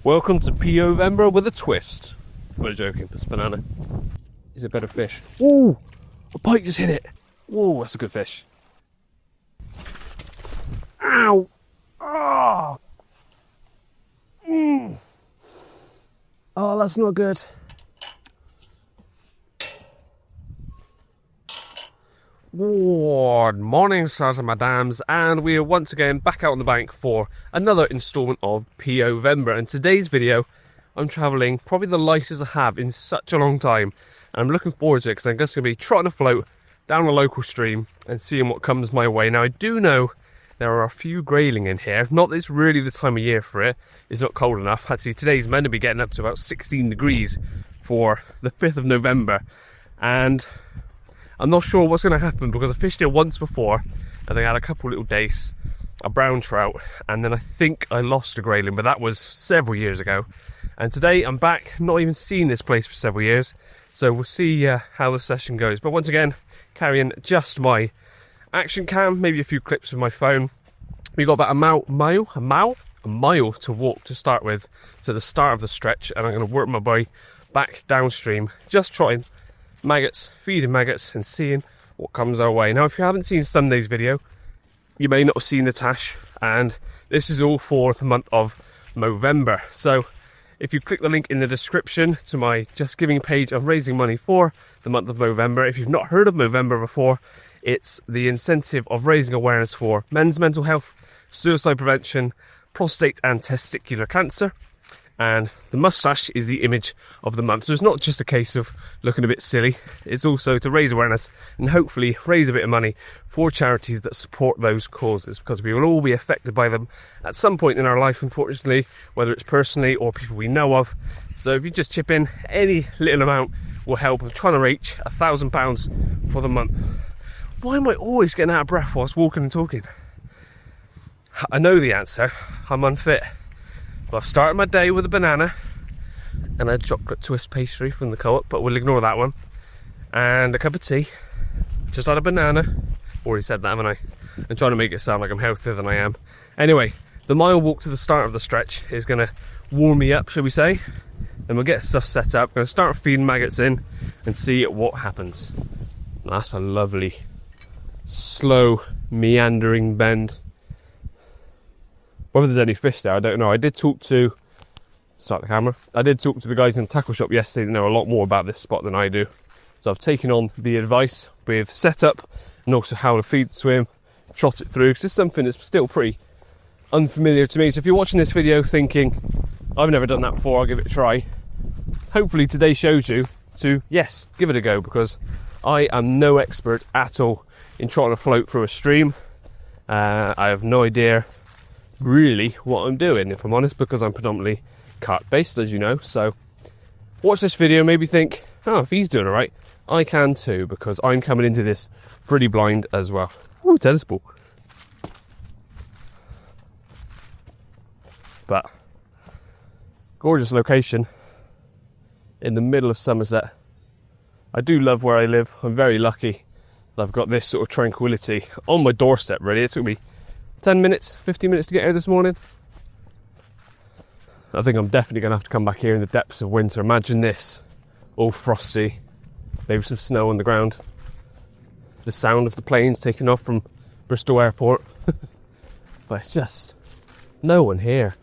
Welcome to Movember with a twist. I'm only joking, it's banana. Is it better fish? Ooh! A pike just hit it! Whoa, that's a good fish. Ow! Oh! Oh, that's not good. Good morning, sirs and madams, and we are once again back out on the bank for another instalment of Movember. And today's video, I'm travelling probably the lightest I have in such a long time, and I'm looking forward to it because I'm just going to be trotting a float down a local stream and seeing what comes my way. Now, I do know there are a few grayling in here. Not that it's really the time of year for it. It's not cold enough. Actually, today's meant to be getting up to about 16 degrees for the 5th of November, and I'm not sure what's going to happen because I fished here once before and I had a couple little dace, a brown trout, and then I think I lost a grayling, but that was several years ago. And today I'm back, not even seen this place for several years, so we'll see how the session goes. But once again, carrying just my action cam, maybe a few clips with my phone. We've got about a mile to walk to start with, to the start of the stretch, and I'm going to work my way back downstream, just trotting maggots, feeding maggots and seeing what comes our way. Now, if you haven't seen Sunday's video, you may not have seen the tash, and this is all for the month of Movember. So if you click the link in the description to my Just Giving page, I'm raising money for the month of Movember. If you've not heard of Movember before, it's the incentive of raising awareness for men's mental health, suicide prevention, prostate and testicular cancer. And the moustache is the image of the month. So it's not just a case of looking a bit silly, it's also to raise awareness and hopefully raise a bit of money for charities that support those causes, because we will all be affected by them at some point in our life, unfortunately, whether it's personally or people we know of. So if you just chip in, any little amount will help. I'm trying to reach £1,000 for the month. Why am I always getting out of breath whilst walking and talking? I know the answer. I'm unfit. I've started my day with a banana and a chocolate twist pastry from the co-op, but we'll ignore that one, and a cup of tea. Just had a banana. Already said that, haven't I? I'm trying to make it sound like I'm healthier than I am. Anyway, the mile walk to the start of the stretch is going to warm me up, shall we say, and we'll get stuff set up. I'm going to start feeding maggots in and see what happens. That's a lovely slow meandering bend. Whether there's any fish there, I don't know. I did talk to, start the camera, I did talk to the guys in the tackle shop yesterday that know a lot more about this spot than I do. So I've taken on the advice with setup and also how to feed the swim, trot it through, because it's something that's still pretty unfamiliar to me. So if you're watching this video thinking, I've never done that before, I'll give it a try, hopefully today shows you to, yes, give it a go, because I am no expert at all in trotting a float through a stream. I have no idea really what I'm doing, if I'm honest, because I'm predominantly carp based, as you know. So watch this video, maybe think, oh, if he's doing alright, I can too, because I'm coming into this pretty blind as well. Ooh, tennis ball. But gorgeous location in the middle of Somerset. I do love where I live. I'm very lucky that I've got this sort of tranquility on my doorstep, really. It took me 10 minutes, 15 minutes to get here this morning. I think I'm definitely going to have to come back here in the depths of winter. Imagine this, all frosty, maybe some snow on the ground. The sound of the planes taking off from Bristol Airport. But it's just no one here.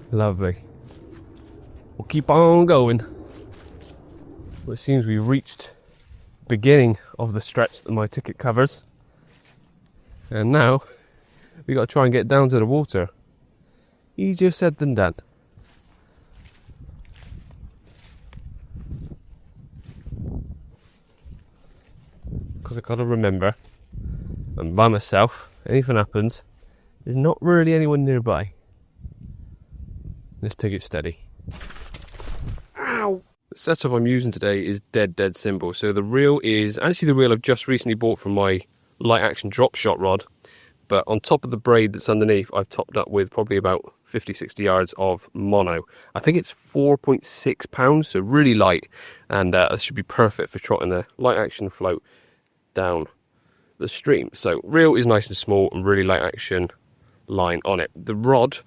Lovely. We'll keep on going. Well, it seems we've reached the beginning of the stretch that my ticket covers. And now, we got to try and get down to the water. Easier said than done. Because I've got to remember, I'm by myself, anything happens, there's not really anyone nearby. Let's take it steady. Ow! The setup I'm using today is dead simple. So the reel is actually the reel I've just recently bought from my light action drop shot rod, but on top of the braid that's underneath, I've topped up with probably about 50-60 yards of mono. I think it's 4.6 pounds, so really light, and that should be perfect for trotting a light action float down the stream. So reel is nice and small and really light action line on it. The rod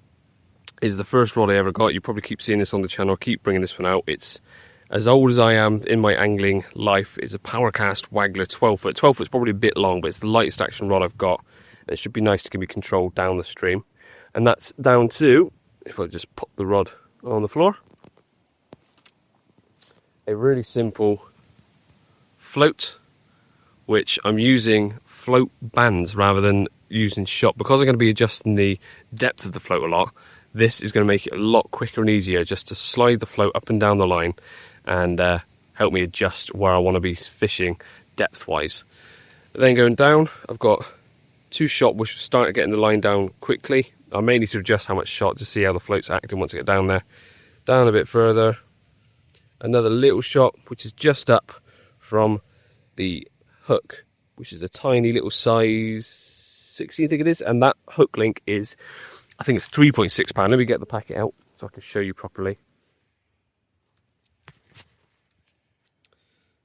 is the first rod I ever got. You probably keep seeing this on the channel. I keep bringing this one out. It's as old as I am in my angling life. It's a Powercast Waggler 12 foot. 12 foot's probably a bit long, but it's the lightest action rod I've got. It should be nice to be controlled down the stream. And that's down to, if I just pop the rod on the floor, a really simple float, which I'm using float bands rather than using shot. Because I'm going to be adjusting the depth of the float a lot, this is going to make it a lot quicker and easier just to slide the float up and down the line and help me adjust where I want to be fishing depth wise. Then going down, I've got 2 shot which start getting the line down quickly. I may need to adjust how much shot to see how the float's acting once I get down there. Down a bit further, another little shot which is just up from the hook, which is a tiny little size 16 I think it is, and that hook link is, I think it's 3.6 pound. Let me get the packet out so I can show you properly.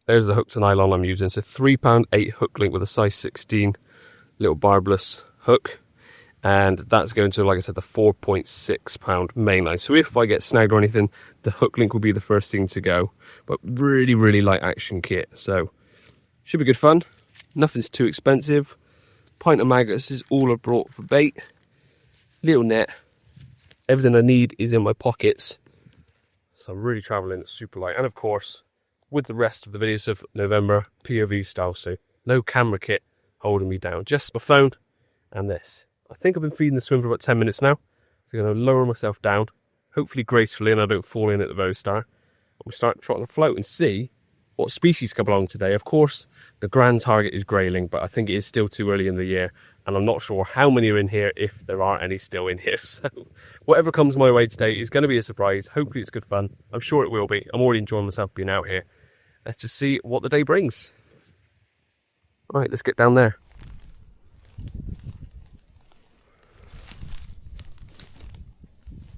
There's the hook to nylon I'm using. So £3.8 hook link with a size 16 little barbless hook. And that's going to, like I said, the 4.6 pound mainline. So if I get snagged or anything, the hook link will be the first thing to go. But really, really light action kit. So should be good fun. Nothing's too expensive. Pint of maggots is all I brought for bait. Little net. Everything I need is in my pockets. So I'm really travelling super light. And of course, with the rest of the videos of November, POV style. So no camera kit holding me down. Just my phone and this. I think I've been feeding the swim for about 10 minutes now. So I'm going to lower myself down, hopefully gracefully, and I don't fall in at the very start. And we start trotting the float and see what species come along today. Of course, the grand target is Grayling, but I think it is still too early in the year. And I'm not sure how many are in here, if there are any still in here. So whatever comes my way today is going to be a surprise. Hopefully it's good fun. I'm sure it will be. I'm already enjoying myself being out here. Let's just see what the day brings. All right, let's get down there.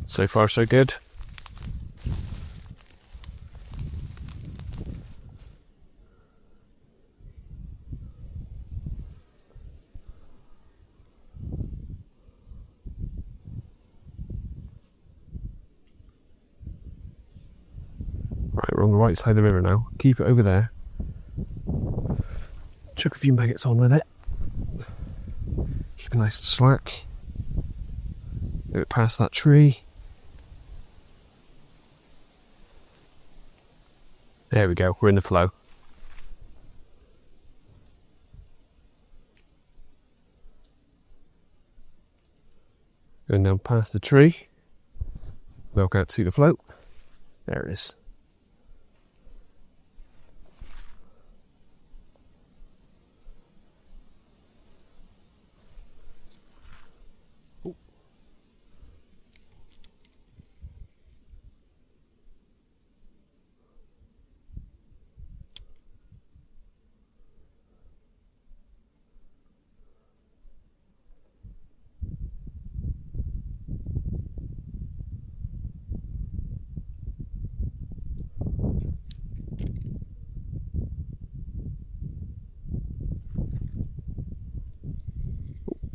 So far, so good. Right, we're on the right side of the river now. Keep it over there. Chuck a few maggots on with it. Keep it nice and slack. Get it past that tree. There we go, we're in the flow. Going down past the tree. Look out to see the float. There it is. Ooh.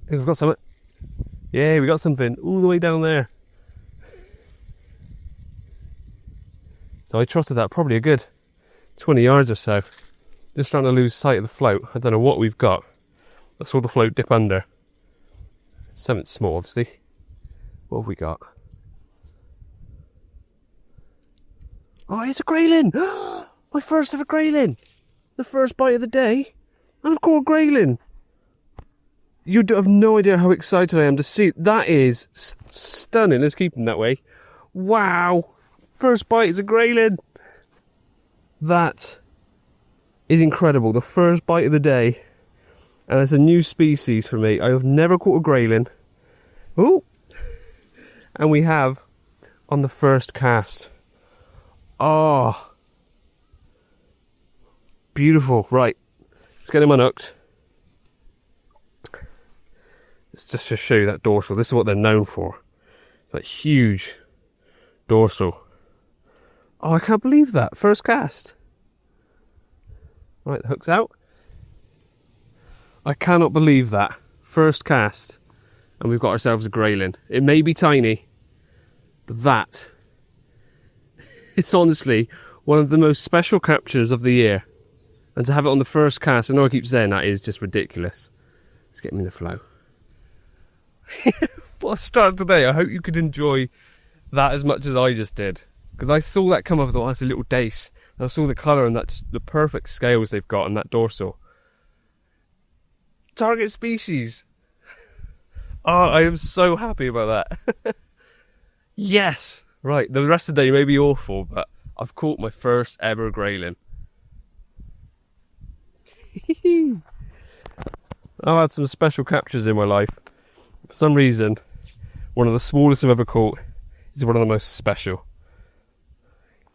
I think we've got something. Yeah, we got something all the way down there. So I trotted that probably a good 20 yards or so. Just starting to lose sight of the float. I don't know what we've got. I saw the float dip under. Something small, obviously. What have we got? Oh, it's a Grayling! My first ever Grayling! The first bite of the day. And I've caught a Grayling. You have no idea how excited I am to see. That is stunning. Let's keep them that way. Wow. First bite is a Grayling. That is incredible. The first bite of the day. And it's a new species for me. I have never caught a Grayling. Ooh. And we have on the first cast. Oh. Beautiful. Right. Let's get him unhooked. Just to show you that dorsal. This is what they're known for. That huge dorsal. Oh, I can't believe that. First cast. Right, the hook's out. I cannot believe that. First cast. And we've got ourselves a Grayling. It may be tiny, But that, it's honestly one of the most special captures of the year. And to have it on the first cast, I know I keep saying that, is just ridiculous. Let's get me in the flow. What a start today. I hope you could enjoy that as much as I just did. Because I saw that come up, I thought, oh, that's a little dace. And I saw the colour and that's the perfect scales they've got on that dorsal. Target species. Oh, I am so happy about that. Yes! Right, the rest of the day may be awful, but I've caught my first ever grayling. I've had some special captures in my life. For some reason, one of the smallest I've ever caught is one of the most special.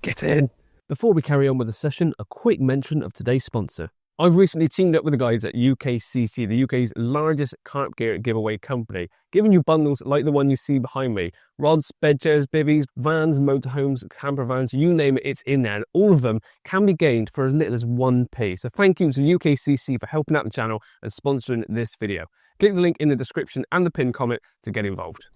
Get in! Before we carry on with the session, a quick mention of today's sponsor. I've recently teamed up with the guys at UKCC, the UK's largest carp gear giveaway company, giving you bundles like the one you see behind me. Rods, bed chairs, bivvies, vans, motorhomes, camper vans, you name it, it's in there. And all of them can be gained for as little as 1p. So thank you to UKCC for helping out the channel and sponsoring this video. Click the link in the description and the pinned comment to get involved.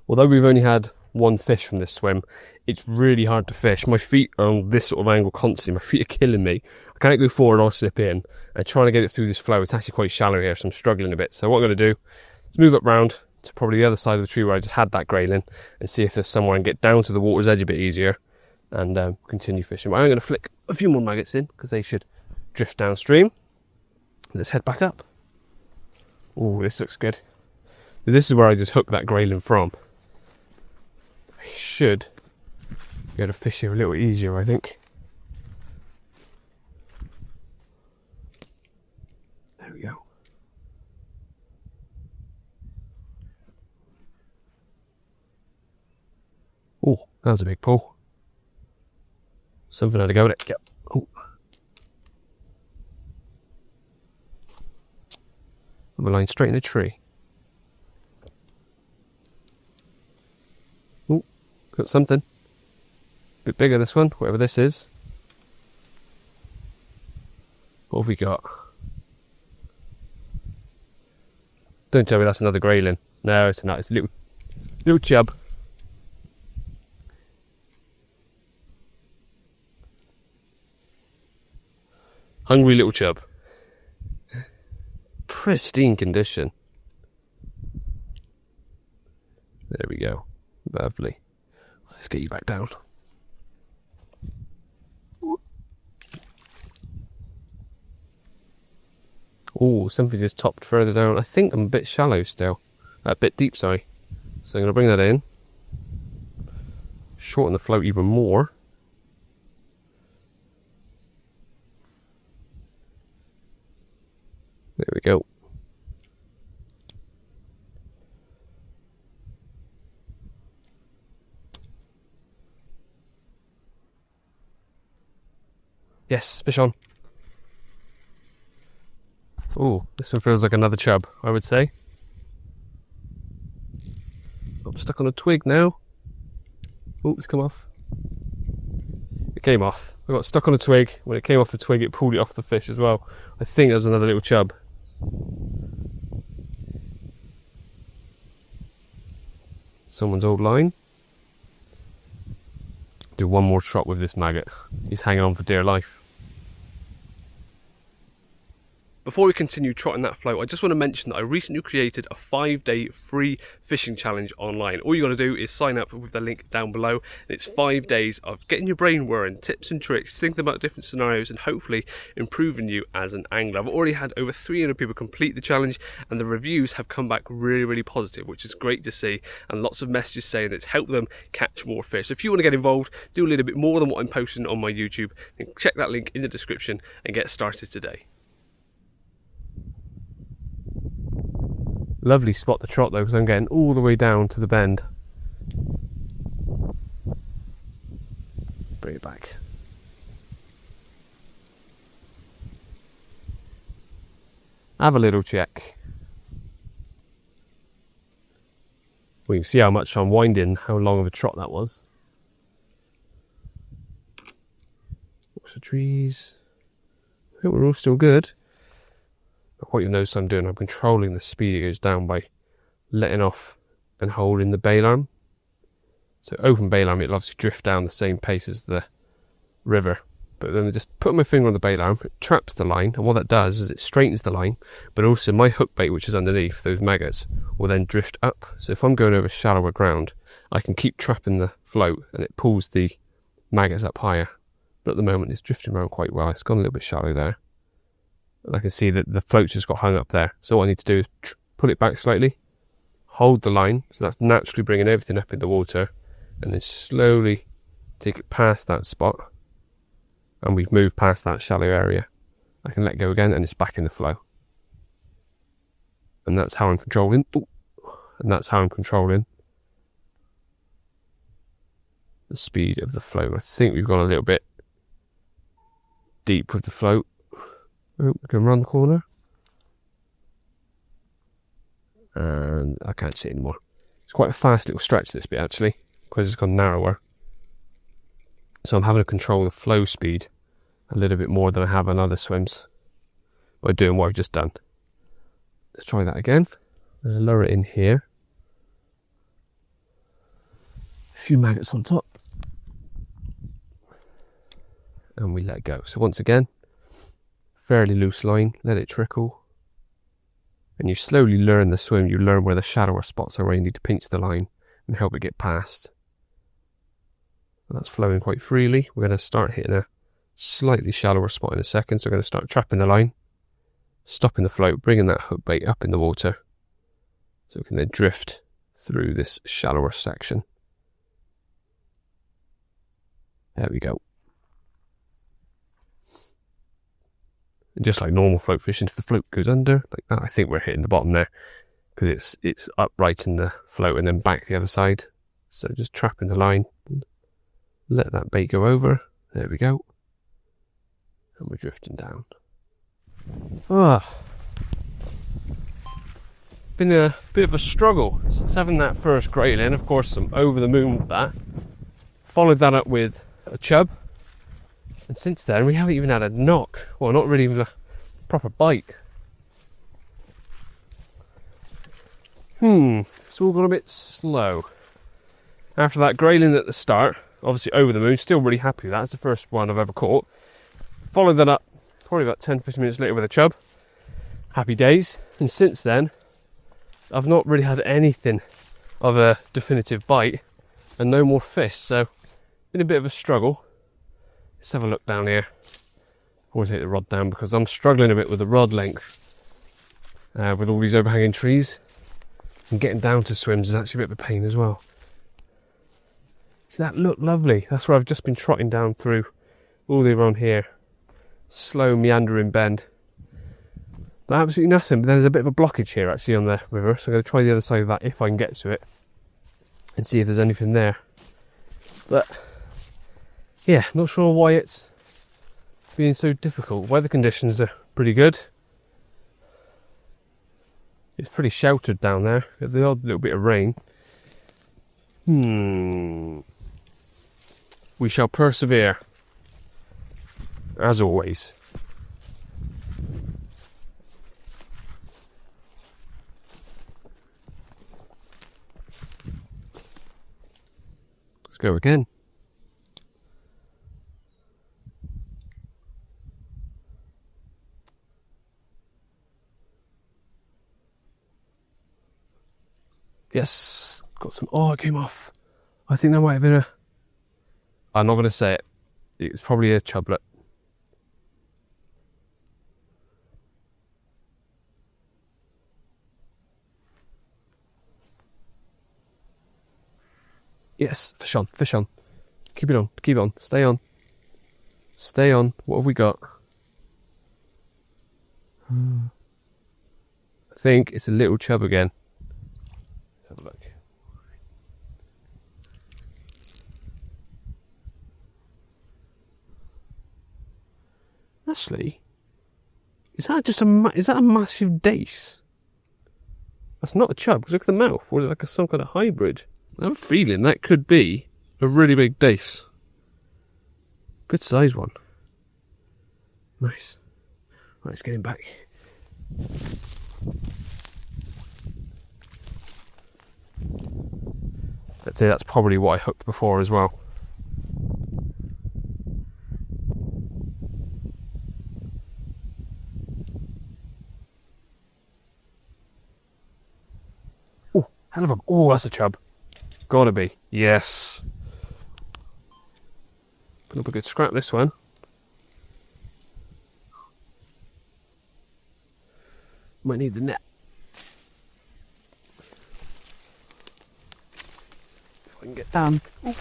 Although we've only had one fish from this swim, it's really hard to fish. My feet are on this sort of angle constantly. My feet are killing me. I can't go forward or slip in. And trying to get it through this flow, it's actually quite shallow here, so I'm struggling a bit. So what I'm going to do is move up round to probably the other side of the tree where I just had that grayling and see if there's somewhere I can get down to the water's edge a bit easier and continue fishing. But I'm going to flick a few more maggots in because they should drift downstream. Let's head back up. Oh, this looks good. This is where I just hooked that grayling from. I should be able to fish here a little easier, I think. There we go. Oh, that was a big pull. Something had to go with it. Yep. Oh. I'm lying straight in a tree. Oh, got something. A bit bigger this one, whatever this is. What have we got? Don't tell me that's another grayling. No, it's not. It's a little chub. Hungry little chub. Pristine condition. There we go. Lovely. Let's get you back down. Oh, something just topped further down. I think I'm a bit shallow still. A bit deep, sorry. So I'm going to bring that in. Shorten the float even more. There we go. Yes, fish on. Oh, this one feels like another chub, I would say. I'm stuck on a twig now. Oh, it's come off. It came off. I got stuck on a twig. When it came off the twig, it pulled it off the fish as well. I think that was another little chub. Someone's old line. Do one more trot with this maggot. He's hanging on for dear life. Before we continue trotting that float, I just want to mention that I recently created a 5-day free fishing challenge online. All you got to do is sign up with the link down below, and it's 5 days of getting your brain whirring, tips and tricks, thinking about different scenarios, and hopefully improving you as an angler. I've already had over 300 people complete the challenge, and the reviews have come back really positive, which is great to see, and lots of messages saying that it's helped them catch more fish. So if you want to get involved, do a little bit more than what I'm posting on my YouTube, then check that link in the description and get started today. Lovely spot to trot though, because I'm getting all the way down to the bend. Bring it back. Have a little check. Well, you can see how much I'm winding, how long of a trot that was. Watch the trees. I think we're all still good. But what you'll notice I'm doing, I'm controlling the speed it goes down by letting off and holding the bail arm. So open bayline, it'll obviously drift down the same pace as the river. But then I just put my finger on the bayline, it traps the line, and what that does is it straightens the line, but also my hook bait, which is underneath, those maggots, will then drift up. So if I'm going over shallower ground, I can keep trapping the float, and it pulls the maggots up higher. But at the moment, it's drifting around quite well. It's gone a little bit shallow there. And I can see that the float's just got hung up there. So what I need to do is pull it back slightly, hold the line, so that's naturally bringing everything up in the water, and then slowly take it past that spot. And we've moved past that shallow area. I can let go again and it's back in the flow. And that's how I'm controlling. Ooh, and that's how I'm controlling the speed of the flow. I think we've gone a little bit deep with the float. Oh, we can run the corner. And I can't see it anymore. It's quite a fast little stretch, this bit, actually, because it's gone narrower. So I'm having to control the flow speed a little bit more than I have on other swims by doing what I've just done. Let's try that again. Let's lower it in here. A few maggots on top. And we let go. So once again, fairly loose line, let it trickle. And you slowly learn the swim, you learn where the shallower spots are, where you need to pinch the line and help it get past. That's flowing quite freely. We're going to start hitting a slightly shallower spot in a second. So we're going to start trapping the line, stopping the float, bringing that hook bait up in the water. So we can then drift through this shallower section. There we go. And just like normal float fishing, if the float goes under, like that, I think we're hitting the bottom there. Because it's upright in the float and then back the other side. So just trapping the line. Let that bait go over. There we go. And we're drifting down. Been a bit of a struggle since having that first grayling. Of course, I'm over the moon with that. Followed that up with a chub. And since then, we haven't even had a knock. Well, not really even a proper bite. It's all gone a bit slow. After that grayling at the start, obviously over the moon, still really happy with that. It's the first one I've ever caught. Followed that up probably about 10-15 minutes later with a chub. Happy days. And since then, I've not really had anything of a definitive bite and no more fish. So, been a bit of a struggle. Let's have a look down here. Always take the rod down because I'm struggling a bit with the rod length. With all these overhanging trees. And getting down to swims is actually a bit of a pain as well. See, that looked lovely. That's where I've just been trotting down through all the way around here. Slow meandering bend. But absolutely nothing. But there's a bit of a blockage here actually on the river. So I'm going to try the other side of that if I can get to it. And see if there's anything there. But yeah, not sure why it's being so difficult. Weather conditions are pretty good. It's pretty sheltered down there. There's the odd little bit of rain. We shall persevere. As always. Let's go again. Yes, got some. Oh, it came off. I think that might have been a. I'm not going to say it. It was probably a chublet. Yes, fish on, fish on. Keep it on, keep on, stay on. Stay on. What have we got? I think it's a little chub again. Let's have a look. Actually, is that just a massive dace? That's not a chub, because look at the mouth. Or is it like some kind of hybrid? I'm feeling that could be a really big dace. Good size one. Nice. Right, let's get him back. Let's say that's probably what I hooked before as well. Oh, hell of a... Oh, that's a chub. Gotta be. Yes. Put up a good scrap, this one. Might need the net. If I can get down. Ooh.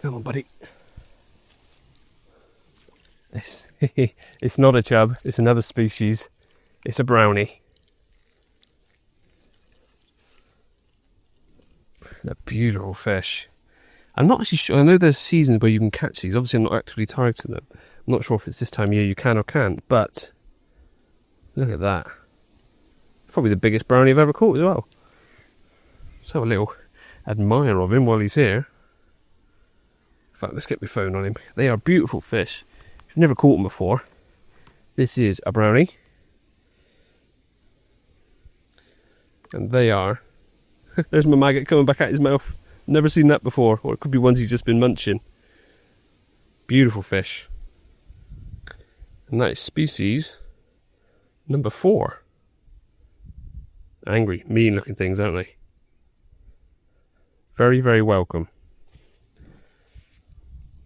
Come on, buddy. It's not a chub, it's another species. It's a brownie. A beautiful fish. I'm not actually sure. I know there's seasons where you can catch these. Obviously, I'm not actively targeting them. I'm not sure if it's this time of year you can or can't, but look at that. Probably the biggest brownie I've ever caught as well. Let's have a little admire of him while he's here. In fact, let's get my phone on him. They are beautiful fish. If you've never caught them before, this is a brownie. And they are... There's my maggot coming back out his mouth. Never seen that before. Or it could be ones he's just been munching. Beautiful fish. And that is species number 4. Angry, mean looking things, aren't they? Very, very welcome.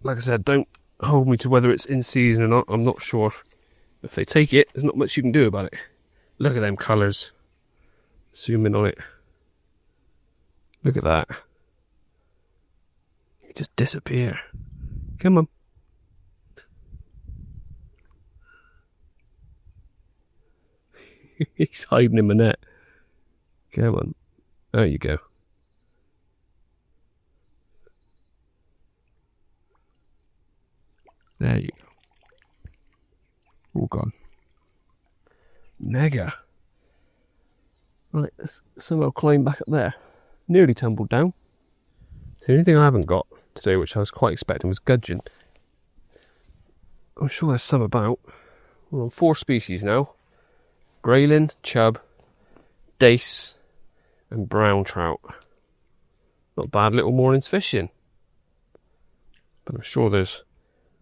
Like I said, don't hold me to whether it's in season or not. I'm not sure. If they take it, there's not much you can do about it. Look at them colours. Zoom in on it. Look at that. You just disappear. Come on. He's hiding in my net. Come on. There you go. There you go. All gone. Mega. Right, let's somehow climb back up there. Nearly tumbled down. So the only thing I haven't got today, which I was quite expecting, was gudgeon. I'm sure there's some about. We're on 4 species now. Grayling, chub, dace, and brown trout. Not bad little morning's fishing. But I'm sure there's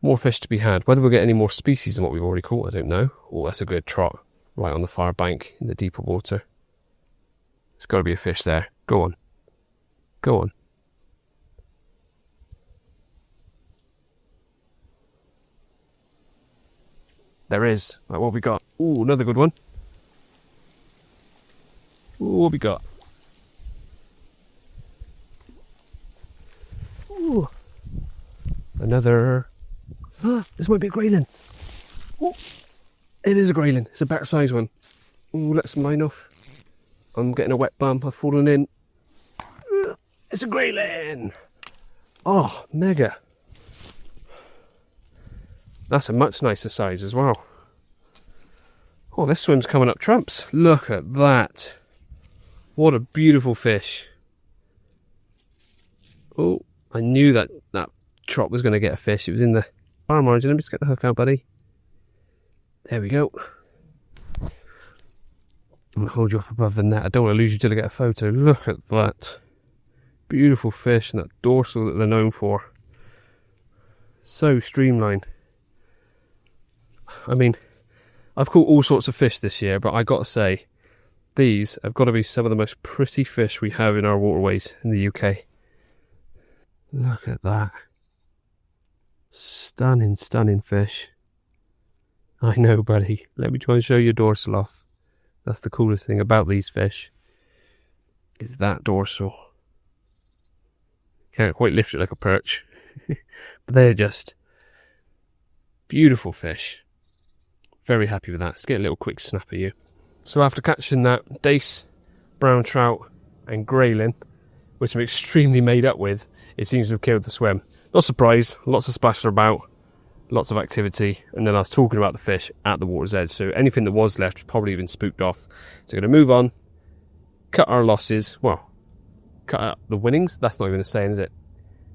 more fish to be had. Whether we'll get any more species than what we've already caught, I don't know. Oh, that's a good trot. Right on the far bank in the deeper water. There's got to be a fish there. Go on. Go on. There is. Right, what have we got? Ooh, another good one. Ooh, what have we got? Ooh. Another... Ah, this might be a grayling. Ooh. It is a grayling. It's a better size one. Ooh, let some line off. I'm getting a wet bum. I've fallen in. It's a grayling. Oh, mega. That's a much nicer size as well. Oh, this swim's coming up trumps. Look at that. What a beautiful fish. Oh, I knew that trot was going to get a fish. It was in the bar margin. Let me just get the hook out, buddy. There we go. I'm going to hold you up above the net. I don't want to lose you till I get a photo. Look at that. Beautiful fish and that dorsal that they're known for. So streamlined. I mean, I've caught all sorts of fish this year, but I got to say, these have got to be some of the most pretty fish we have in our waterways in the UK. Look at that. Stunning, stunning fish. I know, buddy. Let me try and show you a dorsal off. That's the coolest thing about these fish. Is that dorsal. Can't quite lift it like a perch. But they're just beautiful fish. Very happy with that. Let's get a little quick snap of you. So after catching that dace, brown trout and grayling, which I'm extremely made up with, it seems to have killed the swim. Not surprised, lots of splatter about, lots of activity, and then I was talking about the fish at the water's edge, so anything that was left had probably been spooked off. So we're going to move on, cut our losses, well, cut out the winnings, that's not even a saying, is it?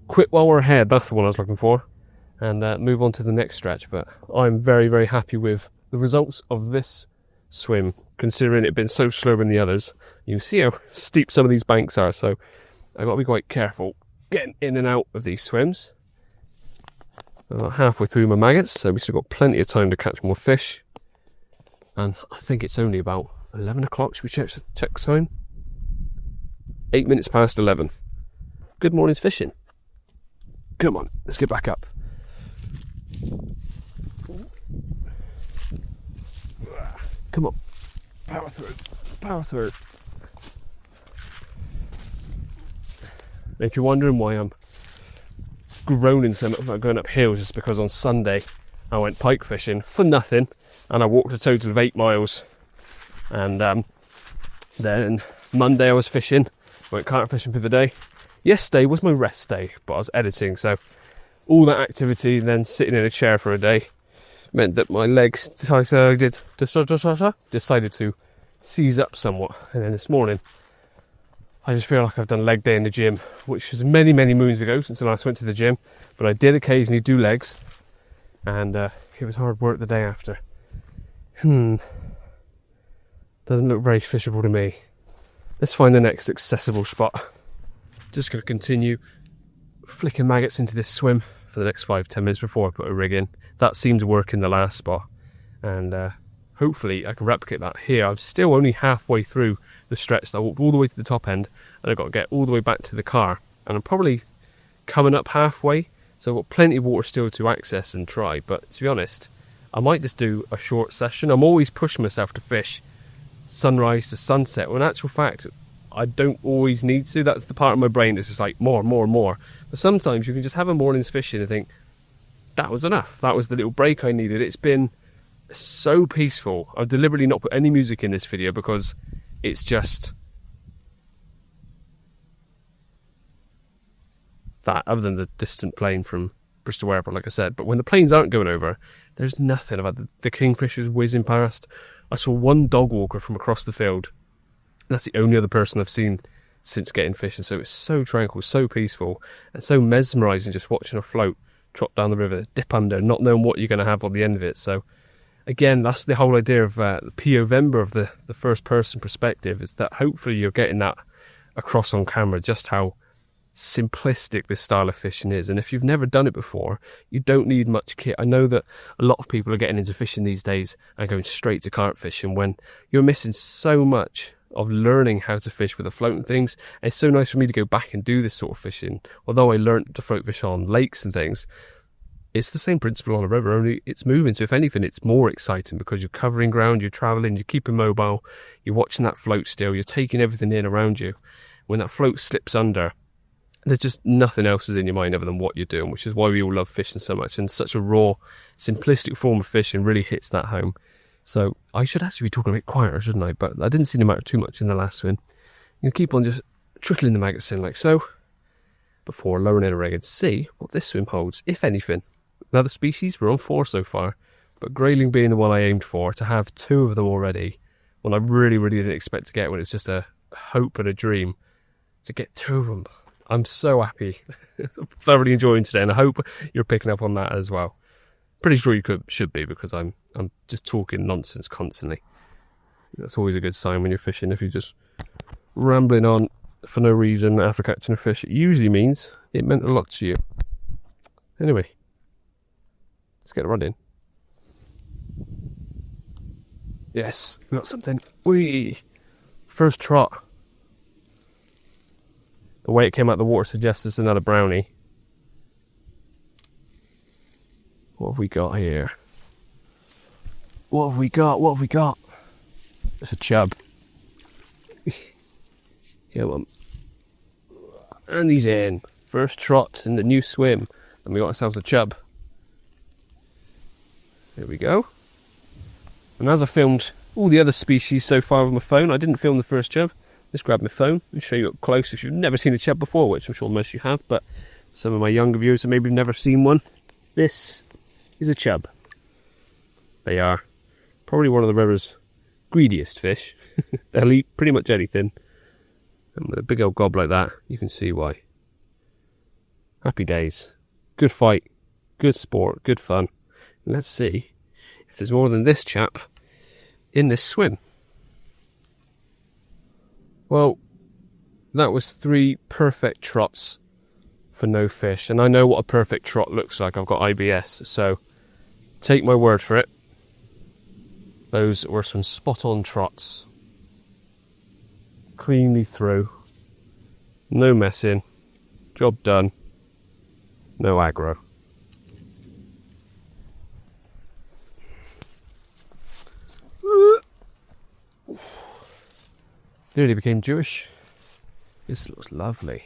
Quit while we're ahead, that's the one I was looking for. and move on to the next stretch. But I'm very, very happy with the results of this swim, considering it had been so slow in the others. You can see how steep some of these banks are, so I've got to be quite careful getting in and out of these swims. I'm about halfway through my maggots, so we've still got plenty of time to catch more fish. And I think it's only about 11 o'clock. Should we check the time? 8 minutes past 11. Good morning's fishing. Come on, let's get back up. Come on, power through, power through. If you're wondering why I'm groaning so much about going up hills, it's because on Sunday I went pike fishing for nothing, and I walked a total of 8 miles. And then Monday I was fishing, went carp fishing for the day. Yesterday was my rest day, but I was editing, so all that activity, then sitting in a chair for a day, meant that my legs decided to seize up somewhat. And then this morning, I just feel like I've done leg day in the gym, which was many, many moons ago since I last went to the gym. But I did occasionally do legs, and it was hard work the day after. Doesn't look very fishable to me. Let's find the next accessible spot. Just going to continue flicking maggots into this swim for the next 5-10 minutes before I put a rig in. That seemed to work in the last spot, and hopefully I can replicate that here. I'm still only halfway through the stretch. I walked all the way to the top end, and I've got to get all the way back to the car, and I'm probably coming up halfway, so I've got plenty of water still to access and try. But to be honest, I might just do a short session. I'm always pushing myself to fish sunrise to sunset, when in actual fact I don't always need to. That's the part of my brain that's just like more and more and more. But sometimes you can just have a morning's fishing and think, that was enough. That was the little break I needed. It's been so peaceful. I've deliberately not put any music in this video because it's just that, other than the distant plane from Bristol Airport, like I said. But when the planes aren't going over, there's nothing about the kingfishers whizzing past. I saw one dog walker from across the field. That's the only other person I've seen since getting fishing. So it's so tranquil, so peaceful, and so mesmerising just watching a float trot down the river, dip under, not knowing what you're going to have on the end of it. So again, that's the whole idea of the Movember, of the first person perspective, is that hopefully you're getting that across on camera, just how simplistic this style of fishing is. And if you've never done it before, you don't need much kit. I know that a lot of people are getting into fishing these days and going straight to carp fishing when you're missing so much of learning how to fish with the float and things. And it's so nice for me to go back and do this sort of fishing. Although I learned to float fish on lakes and things, it's the same principle on a river, only it's moving. So if anything, it's more exciting because you're covering ground, you're travelling, you're keeping mobile, you're watching that float still, you're taking everything in around you. When that float slips under, there's just nothing else is in your mind other than what you're doing, which is why we all love fishing so much. And such a raw, simplistic form of fishing really hits that home. So I should actually be talking a bit quieter, shouldn't I? But that didn't seem to matter too much in the last swim. You keep on just trickling the maggots in like so, before lowering in a rig and see what this swim holds, if anything. Another species, we're on 4 so far, but Grayling being the one I aimed for, to have 2 of them already, when I really, really didn't expect to get, when it's just a hope and a dream, to get 2 of them. I'm so happy. I'm thoroughly enjoying today, and I hope you're picking up on that as well. Pretty sure you should be, because I'm just talking nonsense constantly. That's always a good sign when you're fishing. If you're just rambling on for no reason after catching a fish, it usually means it meant a lot to you. Anyway, let's get a run in. Yes, we got something. Whee! First trot. The way it came out of the water suggests it's another brownie. What have we got here? What have we got? What have we got? It's a chub. Yeah, well, and he's in. First trot in the new swim. And we got ourselves a chub. There we go. And as I filmed all the other species so far with my phone, I didn't film the first chub. Just grab my phone and show you up close if you've never seen a chub before, which I'm sure most of you have, but some of my younger viewers have maybe never seen one. This is a chub. They are probably one of the river's greediest fish. They'll eat pretty much anything. And with a big old gob like that, you can see why. Happy days. Good fight. Good sport, good fun. Let's see if there's more than this chap in this swim. Well, that was 3 perfect trots for no fish. And I know what a perfect trot looks like. I've got IBS, so take my word for it. Those were some spot-on trots. Cleanly through. No messing. Job done. No aggro. Nearly became Jewish. This looks lovely.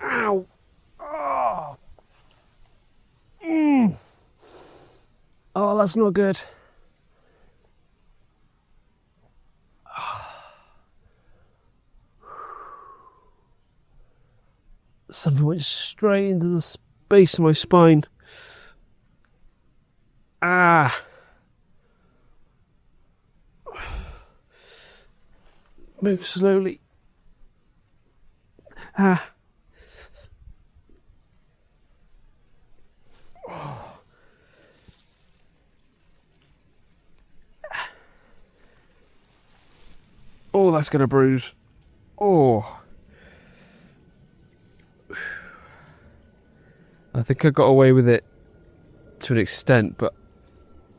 Ow! Oh! Oh, that's not good. Something went straight into the base of my spine. Ah! Move slowly. Ah. Oh. Oh, that's gonna bruise. Oh. I think I got away with it to an extent, but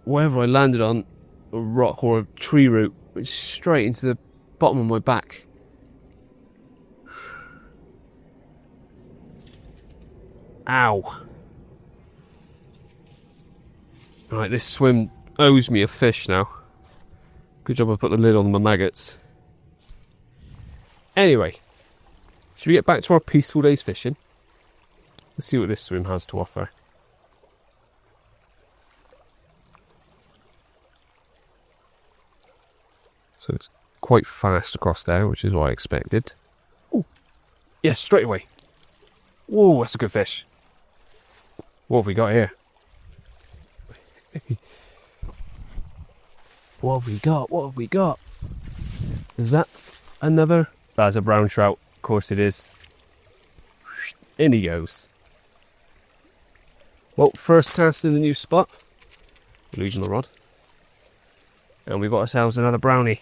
wherever I landed on a rock or a tree root, went straight into the bottom of my back. Ow. Right, this swim owes me a fish now. Good job I put the lid on my maggots. Anyway, should we get back to our peaceful day's fishing? Let's see what this swim has to offer. So it's quite fast across there, which is what I expected. Oh, yes, straight away. Whoa, that's a good fish. What have we got here? What have we got? What have we got? Is that another? That's a brown trout. Of course it is. In he goes. Well, first cast in the new spot. Illusional rod. And we've got ourselves another brownie.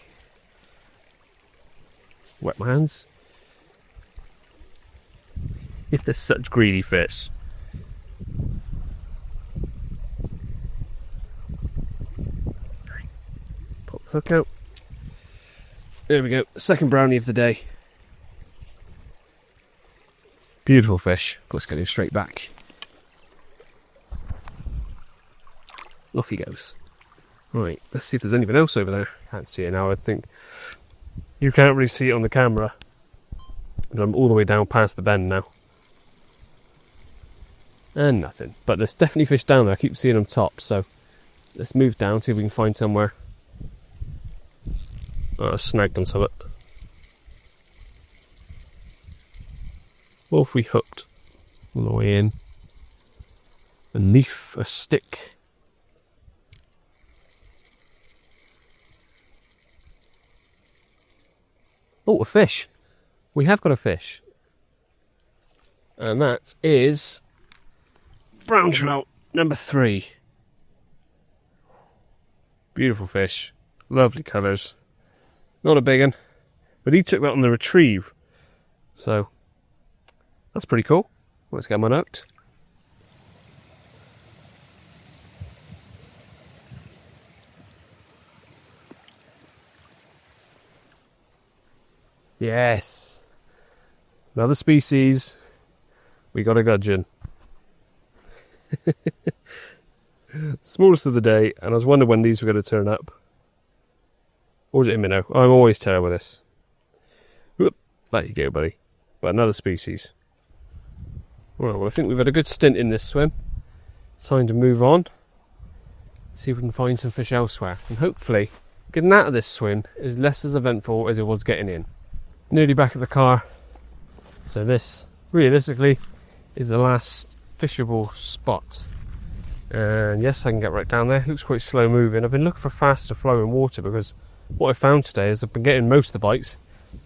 Wet my hands. If there's such greedy fish. Pop the hook out. There we go. Second brownie of the day. Beautiful fish. Of course, going straight back. Off he goes. Right, let's see if there's anything else over there. Can't see it now, I think. You can't really see it on the camera. I'm all the way down past the bend now. And nothing. But there's definitely fish down there. I keep seeing them top, so let's move down, see if we can find somewhere. Oh, I snagged on something. What if we hooked all the way in? Beneath a stick. Oh, a fish. We have got a fish. And that is brown trout number 3. Beautiful fish. Lovely colours. Not a big one. But he took that on the retrieve. So, that's pretty cool. Let's get him unhooked. Yes. Another species. We got a gudgeon. Smallest of the day, and I was wondering when these were going to turn up. Or was it a minnow? I'm always terrible with this. Whoop. There you go, buddy. But another species. Well, I think we've had a good stint in this swim. It's time to move on. See if we can find some fish elsewhere. And hopefully, getting out of this swim is less as eventful as it was getting in. Nearly back at the car. So this, realistically, is the last fishable spot. And yes, I can get right down there. It looks quite slow moving. I've been looking for faster flowing water because what I found today is I've been getting most of the bites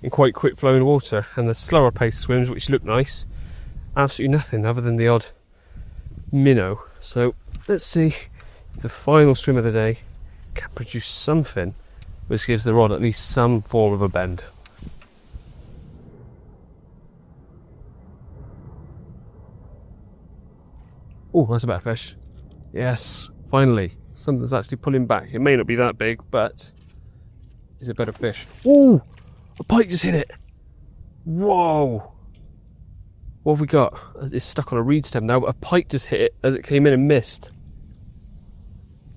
in quite quick flowing water, and the slower paced swims, which look nice, absolutely nothing other than the odd minnow. So let's see if the final swim of the day can produce something which gives the rod at least some form of a bend. Oh, that's a better fish. Yes, finally. Something's actually pulling back. It may not be that big, but it's a better fish. Oh, a pike just hit it. Whoa. What have we got? It's stuck on a reed stem now, but a pike just hit it as it came in and missed.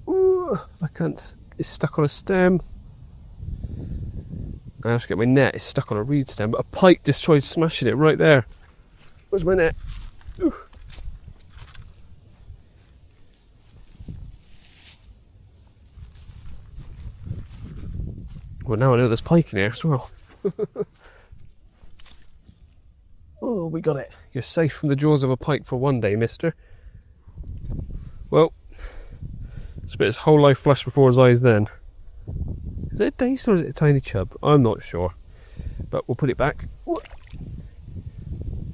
Ooh, I can't. It's stuck on a stem. I have to get my net. It's stuck on a reed stem, but a pike just tried smashing it right there. Where's my net? Ooh. Well, now I know there's pike in here as well. Oh, we got it. You're safe from the jaws of a pike for one day, mister. Well, spit his whole life flashed before his eyes then. Is it a dace or is it a tiny chub? I'm not sure. But we'll put it back.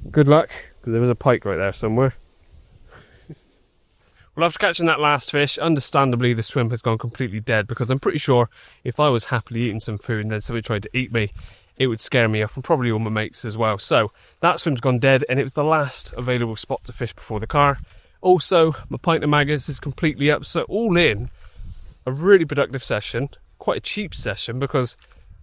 Good luck, because there was a pike right there somewhere. Well, after catching that last fish, understandably the swim has gone completely dead, because I'm pretty sure if I was happily eating some food and then somebody tried to eat me, it would scare me off, and probably all my mates as well. So that swim's gone dead, and it was the last available spot to fish before the car. Also, my pint of maggots is completely up, so all in, a really productive session. Quite a cheap session, because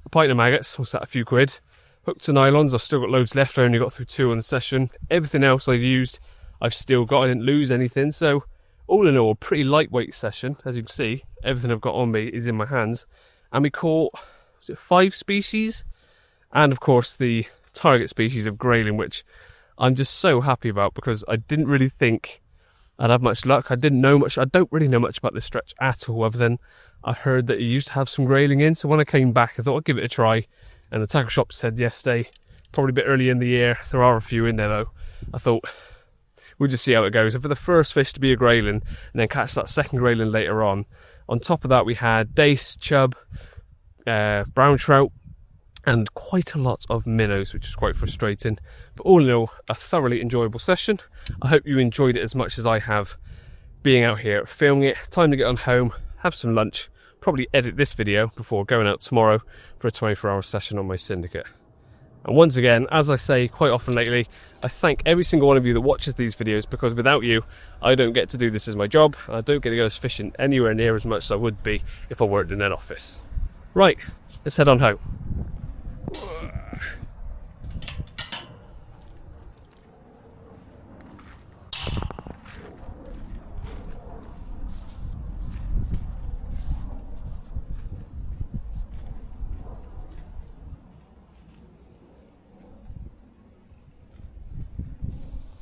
a pint of maggots, what's that, a few quid? Hooks and nylons, I've still got loads left. I only got through 2 on the session. Everything else I've used, I've still got. I didn't lose anything, so all in all, a pretty lightweight session. As you can see, everything I've got on me is in my hands. And we caught, was it 5 species? And of course the target species of Grayling, which I'm just so happy about, because I didn't really think I'd have much luck. I didn't know much. I don't really know much about this stretch at all, other than I heard that you used to have some Grayling in. So when I came back, I thought I'd give it a try. And the tackle shop said yesterday, probably a bit early in the year, there are a few in there though. I thought, we'll just see how it goes. And for the first fish to be a Grayling, and then catch that second Grayling later on top of that we had dace, chub, brown trout, and quite a lot of minnows, which is quite frustrating. But all in all, a thoroughly enjoyable session. I hope you enjoyed it as much as I have being out here filming it. Time to get on home, have some lunch, probably edit this video before going out tomorrow for a 24-hour session on my syndicate. And once again, as I say quite often lately, I thank every single one of you that watches these videos, because without you, I don't get to do this as my job. I don't get to go fishing anywhere near as much as I would be if I worked in an office. Right, let's head on home.